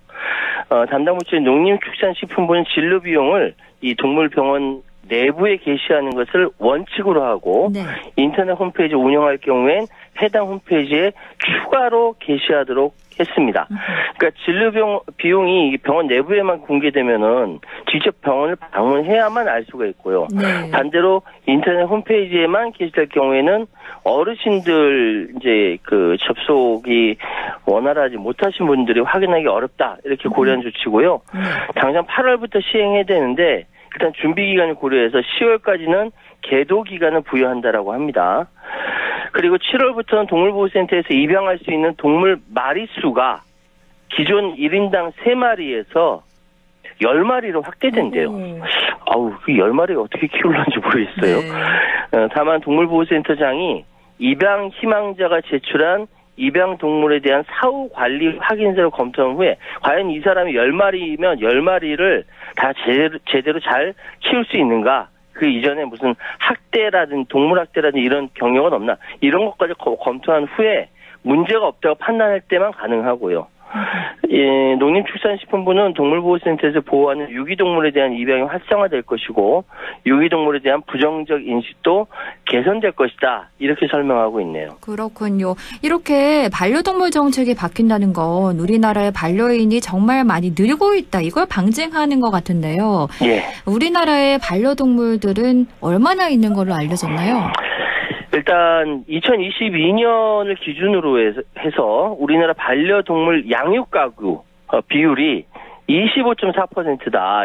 담당 부처인 농림축산식품부는 진료 비용을 이 동물병원 내부에 게시하는 것을 원칙으로 하고 네. 인터넷 홈페이지 운영할 경우엔 해당 홈페이지에 추가로 게시하도록 했습니다. 그러니까 진료 비용이 병원 내부에만 공개되면은 직접 병원을 방문해야만 알 수가 있고요. 네. 반대로 인터넷 홈페이지에만 게시될 경우에는 어르신들 이제 그 접속이 원활하지 못하신 분들이 확인하기 어렵다 이렇게 고려한 조치고요. 당장 8월부터 시행해야 되는데 일단 준비 기간을 고려해서 10월까지는 계도 기간을 부여한다라고 합니다. 그리고 7월부터는 동물보호센터에서 입양할 수 있는 동물 마리수가 기존 1인당 3마리에서 10마리로 확대된대요. 아우, 그 10마리가 어떻게 키우려는지 모르겠어요. 네. 다만 동물보호센터장이 입양 희망자가 제출한 입양 동물에 대한 사후 관리 확인서를 검토한 후에 과연 이 사람이 10마리면 10마리를 다 제대로 잘 키울 수 있는가? 그 이전에 무슨 학대라든지 동물 학대라든지 이런 경력은 없나? 이런 것까지 검토한 후에 문제가 없다고 판단할 때만 가능하고요. 예, 농림축산식품부는 동물보호센터에서 보호하는 유기동물에 대한 입양이 활성화될 것이고 유기동물에 대한 부정적 인식도 개선될 것이다. 이렇게 설명하고 있네요. 그렇군요. 이렇게 반려동물 정책이 바뀐다는 건 우리나라의 반려인이 정말 많이 늘고 있다. 이걸 방증하는 것 같은데요. 예. 우리나라의 반려동물들은 얼마나 있는 걸로 알려졌나요? 일단 2022년을 기준으로 해서 우리나라 반려동물 양육가구 비율이 25.4%다.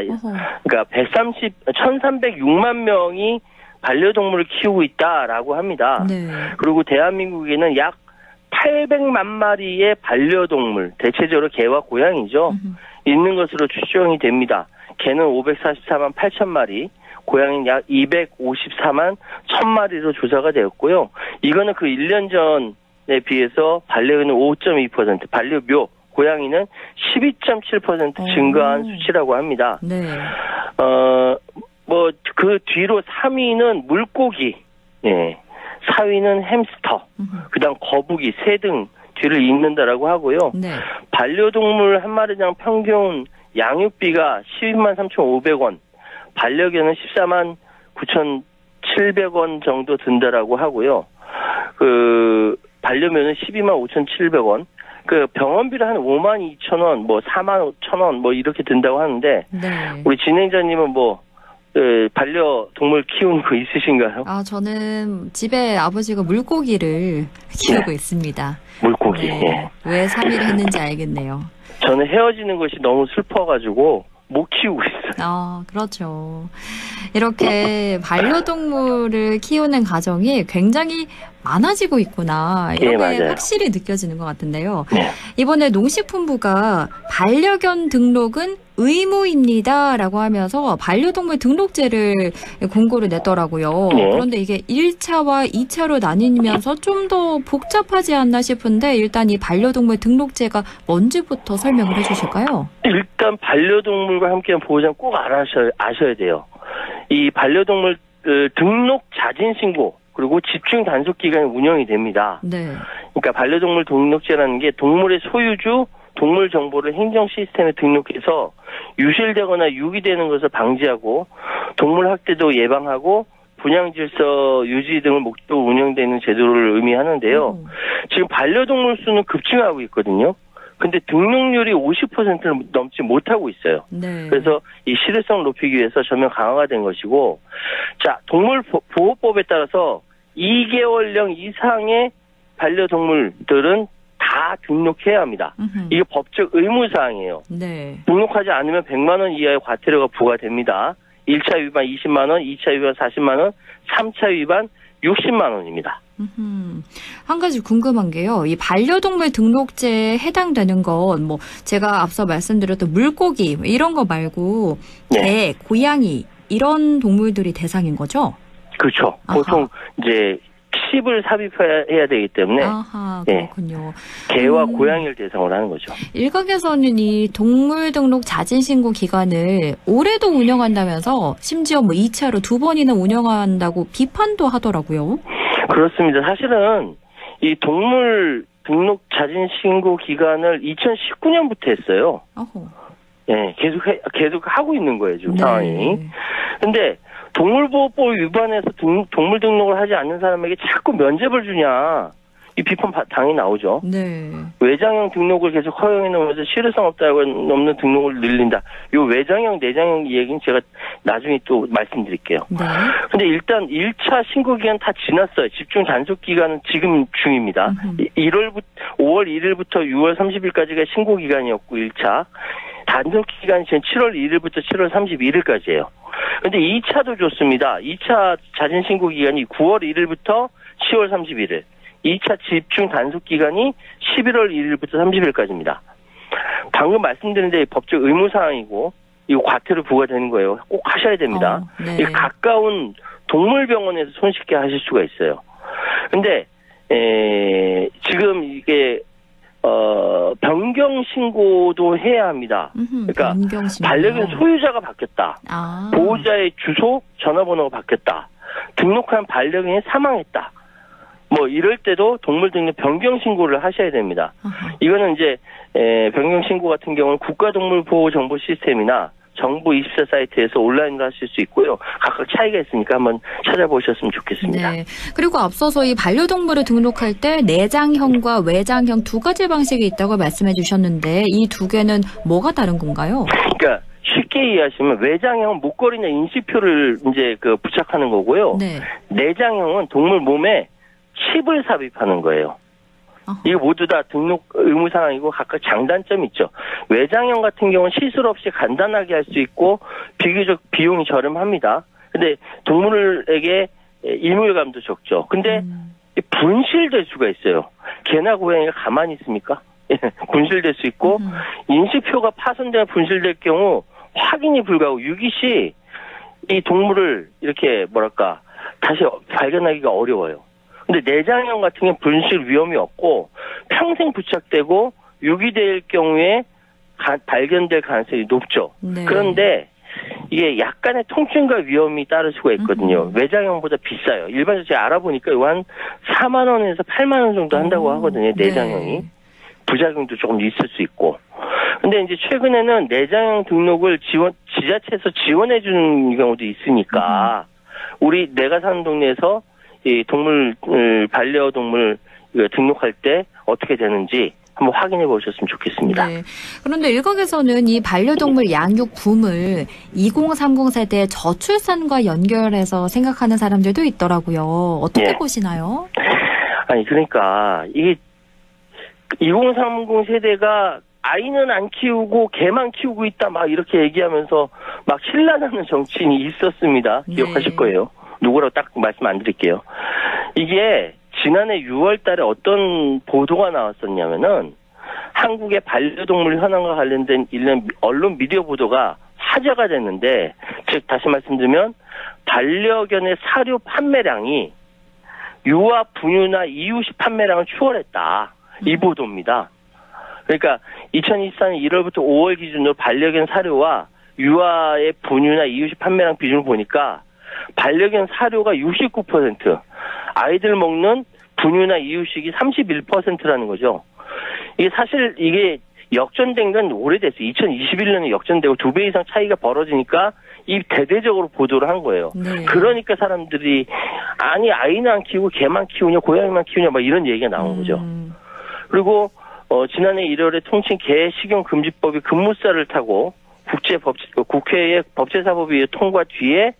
그러니까 1,306만 명이 반려동물을 키우고 있다라고 합니다. 네. 그리고 대한민국에는 약 800만 마리의 반려동물, 대체적으로 개와 고양이죠. 있는 것으로 추정이 됩니다. 개는 544만 8천 마리, 고양이는 약 254만 1000마리로 조사가 되었고요. 이거는 그 1년 전에 비해서 반려견은 5.2%, 반려묘, 고양이는 12.7% 증가한 수치라고 합니다. 네. 그 뒤로 3위는 물고기, 예. 4위는 햄스터, 그다음 거북이, 새 등 뒤를 잇는다라고 하고요. 네. 반려동물 한 마리당 평균 양육비가 12만 3,500원, 반려견은 14만 9,700원 정도 든다라고 하고요. 그 반려묘는 12만 5,700원. 그 병원비를 한 5만 2천원, 뭐 4만 5천원 뭐 이렇게 든다고 하는데 네. 우리 진행자님은 뭐 반려동물 키우는 거 있으신가요? 저는 집에 아버지가 물고기를 키우고 네. 있습니다. 물고기. 네. 왜 3위를 했는지 알겠네요. 저는 헤어지는 것이 너무 슬퍼가지고 못 키우고 있어요. 그렇죠. 이렇게 반려동물을 키우는 가정이 굉장히 많아지고 있구나. 이런 게 맞아요. 확실히 느껴지는 것 같은데요. 네. 이번에 농식품부가 반려견 등록은 의무입니다라고 하면서 반려동물 등록제를 공고를 냈더라고요. 네. 그런데 이게 1차와 2차로 나뉘면서 좀 더 복잡하지 않나 싶은데 일단 이 반려동물 등록제가 뭔지부터 설명을 해주실까요? 일단 반려동물과 함께한 보호자는 꼭 아셔야 돼요. 이 반려동물 등록 자진 신고 그리고 집중 단속 기간이 운영이 됩니다. 네. 그러니까 반려동물 등록제라는 게 동물의 소유주 동물 정보를 행정 시스템에 등록해서 유실되거나 유기되는 것을 방지하고 동물 학대도 예방하고 분양 질서 유지 등을 목적으로 운영되는 제도를 의미하는데요. 지금 반려동물 수는 급증하고 있거든요. 근데 등록률이 50%를 넘지 못하고 있어요. 네. 그래서 이 실효성을 높이기 위해서 전면 강화가 된 것이고, 자, 동물보호법에 따라서 2개월령 이상의 반려동물들은 다 등록해야 합니다. 이게 법적 의무사항이에요. 네. 등록하지 않으면 100만 원 이하의 과태료가 부과됩니다. 1차 위반 20만 원, 2차 위반 40만 원, 3차 위반 60만 원입니다. 한 가지 궁금한 게요. 이 반려동물 등록제에 해당되는 건 뭐 제가 앞서 말씀드렸던 물고기 이런 거 말고 개, 고양이 이런 동물들이 대상인 거죠? 그렇죠. 보통 이제 칩을 삽입해야 되기 때문에 그렇군요. 개와 고양이를 대상으로 하는 거죠. 일각에서는 이 동물 등록 자진 신고 기간을 올해도 운영한다면서 심지어 뭐 2차로 2번이나 운영한다고 비판도 하더라고요. 그렇습니다. 사실은 이 동물 등록 자진 신고 기간을 2019년부터 했어요. 네, 계속 하고 있는 거예요, 지금 상황이. 근데 동물보호법 위반해서 동물 등록을 하지 않는 사람에게 자꾸 면죄를 주냐, 이 비판 당연히 나오죠. 네. 외장형 등록을 계속 허용해 놓으면서 실효성 없는 등록을 늘린다. 이 외장형, 내장형 얘기는 제가 나중에 또 말씀드릴게요. 근데 일단 1차 신고 기간 다 지났어요. 집중 단속 기간은 지금 중입니다. 5월 1일부터 6월 30일까지가 신고 기간이었고 1차. 단속 기간이 지금 7월 1일부터 7월 31일까지예요. 근데 2차도 좋습니다. 2차 자진 신고 기간이 9월 1일부터 10월 31일. 2차 집중 단속 기간이 11월 1일부터 30일까지입니다. 방금 말씀드린 데 법적 의무사항이고 이거 과태료 부과되는 거예요. 꼭 하셔야 됩니다. 이 가까운 동물병원에서 손쉽게 하실 수가 있어요. 근데 지금 이게 변경 신고도 해야 합니다. 그러니까 반려견 소유자가 바뀌었다. 보호자의 주소, 전화번호가 바뀌었다. 등록한 반려견이 사망했다. 뭐 이럴 때도 동물 등록 변경 신고를 하셔야 됩니다. 이거는 이제 변경 신고 같은 경우는 국가동물보호정보 시스템이나 정부 24 사이트에서 온라인으로 하실 수 있고요. 각각 차이가 있으니까 한번 찾아보셨으면 좋겠습니다. 네. 그리고 앞서서 이 반려동물을 등록할 때 내장형과 외장형 두 가지 방식이 있다고 말씀해 주셨는데 이 두 개는 뭐가 다른 건가요? 그러니까 쉽게 이해하시면 외장형은 목걸이나 인식표를 이제 부착하는 거고요. 내장형은 동물 몸에 칩을 삽입하는 거예요. 이게 모두 다 등록 의무사항이고 각각 장단점이 있죠. 외장형 같은 경우는 시술 없이 간단하게 할 수 있고 비교적 비용이 저렴합니다. 근데 동물에게 일몰감도 적죠. 근데 분실될 수가 있어요. 개나 고양이가 가만히 있습니까? 분실될 수 있고 인식표가 파손되면 분실될 경우 확인이 불가하고 유기 시 이 동물을 이렇게 다시 발견하기가 어려워요. 근데 내장형 같은 경우는 분실 위험이 없고 평생 부착되고 유기될 경우에 발견될 가능성이 높죠. 그런데 이게 약간의 통증과 위험이 따를 수가 있거든요. 외장형보다 비싸요. 일반적으로 제가 알아보니까 한 4만 원에서 8만 원 정도 한다고 하거든요. 내장형이. 부작용도 조금 있을 수 있고. 근데 이제 최근에는 내장형 등록을 지자체에서 지원해 주는 경우도 있으니까 내가 사는 동네에서 이 반려동물 등록할 때 어떻게 되는지 한번 확인해 보셨으면 좋겠습니다. 네. 그런데 일각에서는 이 반려동물 양육 붐을 2030 세대 저출산과 연결해서 생각하는 사람들도 있더라고요. 어떻게 보시나요? 아니, 그러니까 이게 2030 세대가 아이는 안 키우고 개만 키우고 있다 막 이렇게 얘기하면서 막 신랄하는 정치인이 있었습니다. 기억하실 거예요. 누구라고 딱 말씀 안 드릴게요. 이게 지난해 6월 달에 어떤 보도가 나왔었냐면은 한국의 반려동물 현황과 관련된 일련 언론 미디어 보도가 화제가 됐는데, 즉 다시 말씀드리면 반려견의 사료 판매량이 유아 분유나 이유식 판매량을 추월했다. 이 보도입니다. 그러니까 2024년 1월부터 5월 기준으로 반려견 사료와 유아의 분유나 이유식 판매량 비중을 보니까 반려견 사료가 69%, 아이들 먹는 분유나 이유식이 31%라는 거죠. 이게 사실 이게 역전된 건 오래됐어요. 2021년에 역전되고 2배 이상 차이가 벌어지니까 이 대대적으로 보도를 한 거예요. 네. 그러니까 사람들이 아니 아이는 안 키우고 개만 키우냐 고양이만 키우냐 막 이런 얘기가 나온 거죠. 그리고 지난해 1월에 통칭 개 식용 금지법이 급무살을 타고 국회의 법제사법위에 통과 뒤에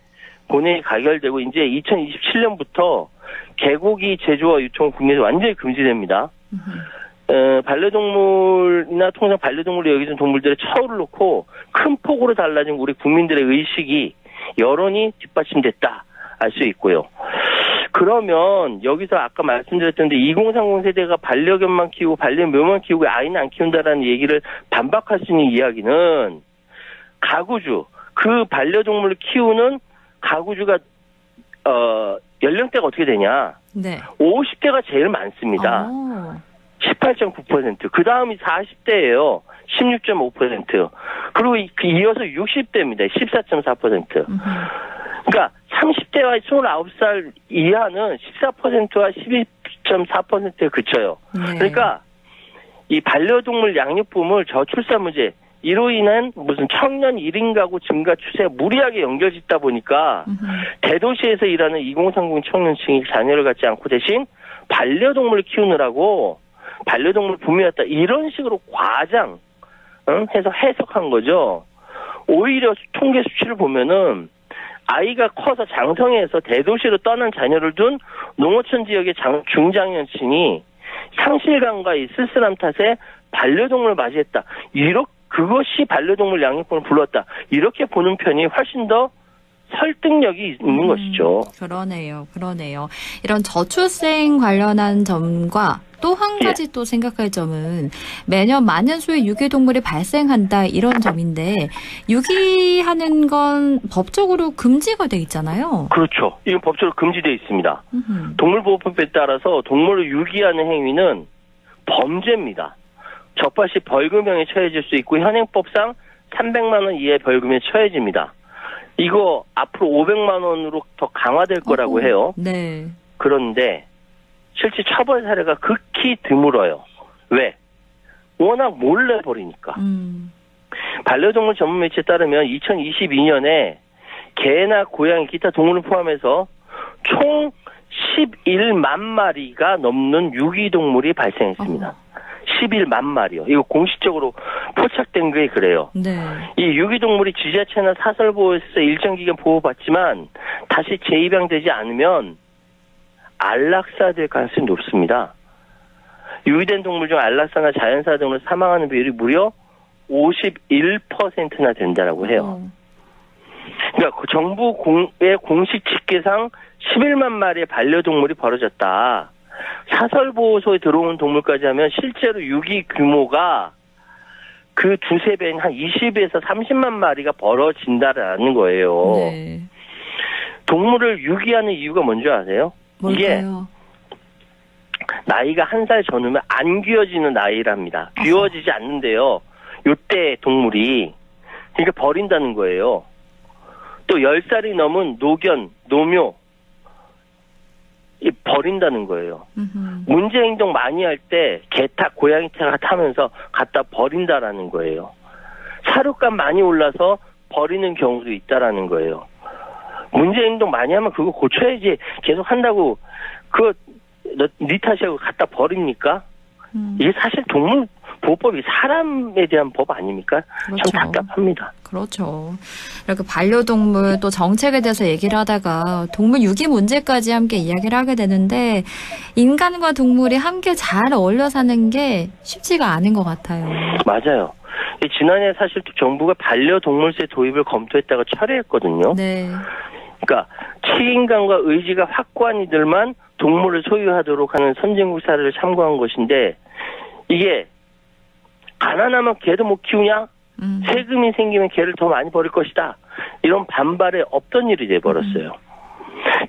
본회의 가결되고 이제 2027년부터 개고기 제조와 유통 국내에서 완전히 금지됩니다. 반려동물이나 통상 반려동물로 여겨진 동물들의 처우를 놓고 큰 폭으로 달라진 우리 국민들의 의식이 여론이 뒷받침됐다 알 수 있고요. 그러면 여기서 아까 말씀드렸던데 2030 세대가 반려견만 키우고 반려묘만 키우고 아이는 안 키운다라는 얘기를 반박할 수 있는 이야기는 가구주, 그 반려동물을 키우는 가구주가 연령대가 어떻게 되냐? 네. 50대가 제일 많습니다. 18.9%. 그 다음이 40대예요. 16.5%. 그리고 이어서 60대입니다. 14.4%. 그러니까 30대와 29살 이하는 14%와 12.4%에 그쳐요. 네. 그러니까 이 반려동물 양육붐을 저출산 문제, 이로 인한 무슨 청년 1인 가구 증가 추세에 무리하게 연결짓다 보니까 대도시에서 일하는 2030 청년층이 자녀를 갖지 않고 대신 반려동물을 키우느라고 반려동물 붐이었다. 이런 식으로 과장 해서 해석한 거죠. 오히려 통계 수치를 보면은 아이가 커서 장성해서 대도시로 떠난 자녀를 둔 농어촌 지역의 중장년층이 상실감과 이 쓸쓸함 탓에 반려동물을 맞이했다. 그것이 반려동물 양육권을 불렀다. 이렇게 보는 편이 훨씬 더 설득력이 있는 것이죠. 그러네요. 이런 저출생 관련한 점과 또 한 가지 또 생각할 점은 매년 많은 수의 유기동물이 발생한다 이런 점인데 유기하는 건 법적으로 금지가 돼 있잖아요. 그렇죠. 이건 법적으로 금지되어 있습니다. 동물보호법에 따라서 동물을 유기하는 행위는 범죄입니다. 적발 시 벌금형에 처해질 수 있고 현행법상 300만 원 이하의 벌금에 처해집니다. 이거 앞으로 500만 원으로 더 강화될 거라고 해요. 네. 그런데 실제 처벌 사례가 극히 드물어요. 왜? 워낙 몰래 버리니까. 반려동물 전문 매체에 따르면 2022년에 개나 고양이 기타 동물을 포함해서 총 11만 마리가 넘는 유기동물이 발생했습니다. 11만 마리요. 이거 공식적으로 포착된 게 그래요. 네. 이 유기동물이 지자체나 사설보호에서 일정 기간 보호받지만 다시 재입양되지 않으면 안락사될 가능성이 높습니다. 유기된 동물 중 안락사나 자연사 등으로 사망하는 비율이 무려 51%나 된다라고 해요. 그러니까 정부의 공식 집계상 11만 마리의 반려동물이 벌어졌다. 사설보호소에 들어온 동물까지 하면 실제로 유기 규모가 그 두세 배인 한 20에서 30만 마리가 벌어진다라는 거예요. 네. 동물을 유기하는 이유가 뭔지 아세요? 뭘까요? 이게 나이가 1살 전후면 안 귀어지는 나이랍니다. 귀어지지 않는데요. 요때 동물이 그러니까 버린다는 거예요. 또 10살이 넘은 노견, 노묘 버린다는 거예요. 문제 행동 많이 할 때 개탑, 고양이 탑 타면서 갖다 버린다라는 거예요. 사료값 많이 올라서 버리는 경우도 있다라는 거예요. 문제 행동 많이 하면 그거 고쳐야지 계속 한다고 네 탓이라고 갖다 버립니까? 이게 사실 동물 보호법이 사람에 대한 법 아닙니까? 그렇죠. 참 답답합니다. 그렇죠. 이렇게 반려동물 또 정책에 대해서 얘기를 하다가 동물 유기 문제까지 함께 이야기를 하게 되는데 인간과 동물이 함께 잘 어울려 사는 게 쉽지가 않은 것 같아요. 맞아요. 지난해 사실 정부가 반려동물세 도입을 검토했다가 철회했거든요. 네. 그러니까 책임감과 의지가 확고한 이들만 동물을 소유하도록 하는 선진국 사례를 참고한 것인데 이게 가난하면 개도 못 키우냐? 세금이 생기면 개를 더 많이 버릴 것이다. 이런 반발에 없던 일이 돼버렸어요.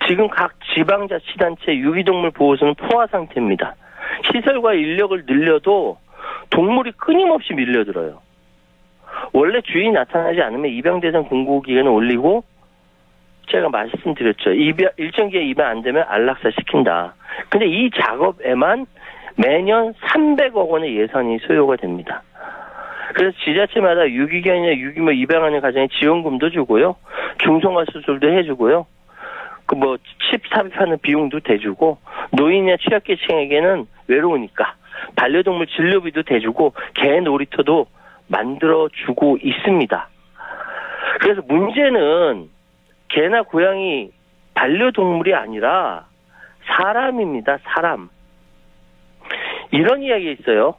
지금 각 지방자치단체 유기동물 보호소는 포화 상태입니다. 시설과 인력을 늘려도 동물이 끊임없이 밀려들어요. 원래 주인이 나타나지 않으면 입양대상 공고기간을 올리고 제가 말씀드렸죠. 일정 기간 입양 안 되면 안락사 시킨다. 근데 이 작업에만 매년 300억 원의 예산이 소요가 됩니다. 그래서 지자체마다 유기견이나 유기모 입양하는 가정에 지원금도 주고요. 중성화 수술도 해주고요. 칩 삽입하는 비용도 대주고 노인이나 취약계층에게는 외로우니까 반려동물 진료비도 대주고 개 놀이터도 만들어주고 있습니다. 그래서 문제는 개나 고양이 반려동물이 아니라 사람입니다. 사람. 이런 이야기가 있어요.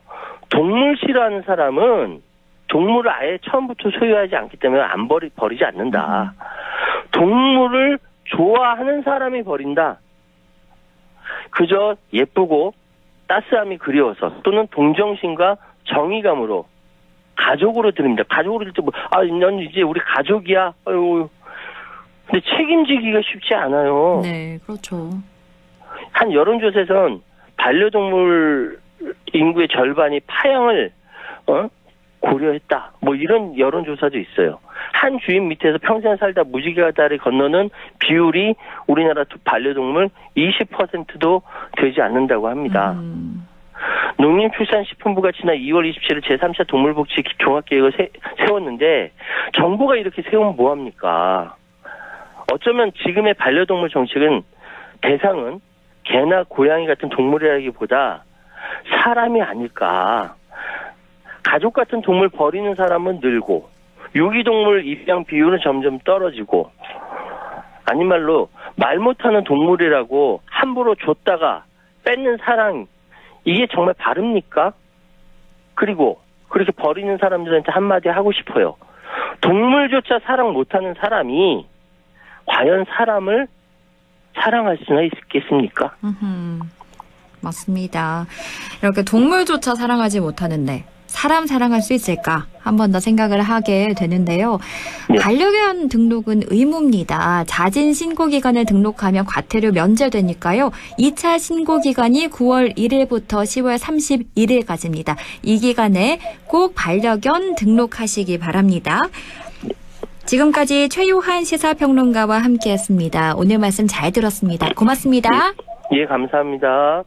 동물 싫어하는 사람은 동물을 아예 처음부터 소유하지 않기 때문에 버리지 않는다. 동물을 좋아하는 사람이 버린다. 그저 예쁘고 따스함이 그리워서 또는 동정심과 정의감으로 가족으로 드립니다. 가족으로 들 때 넌 이제 우리 가족이야. 아유. 근데 책임지기가 쉽지 않아요. 네, 그렇죠. 한 여론조사에선 반려동물 인구의 절반이 파양을 고려했다. 이런 여론조사도 있어요. 한 주인 밑에서 평생 살다 무지개가 다리 건너는 비율이 우리나라 반려동물 20%도 되지 않는다고 합니다. 농림축산식품부가 지난 2월 27일 제3차 동물복지 종합계획을 세웠는데 정부가 이렇게 세우면 뭐합니까? 어쩌면 지금의 반려동물 정책은 대상은 개나 고양이 같은 동물이라기보다 사람이 아닐까. 가족 같은 동물 버리는 사람은 늘고 유기동물 입양 비율은 점점 떨어지고 아닌 말로 말 못하는 동물이라고 함부로 줬다가 뺏는 사랑 이게 정말 바릅니까? 그리고 그렇게 버리는 사람들한테 한마디 하고 싶어요. 동물조차 사랑 못하는 사람이 과연 사람을 사랑할 수나 있겠습니까? 맞습니다. 이렇게 동물조차 사랑하지 못하는데 사람 사랑할 수 있을까? 한 번 더 생각을 하게 되는데요. 네. 반려견 등록은 의무입니다. 자진 신고 기간을 등록하면 과태료 면제되니까요. 2차 신고 기간이 9월 1일부터 10월 31일까지입니다. 이 기간에 꼭 반려견 등록하시기 바랍니다. 지금까지 최요한 시사평론가와 함께했습니다. 오늘 말씀 잘 들었습니다. 고맙습니다. 예, 감사합니다.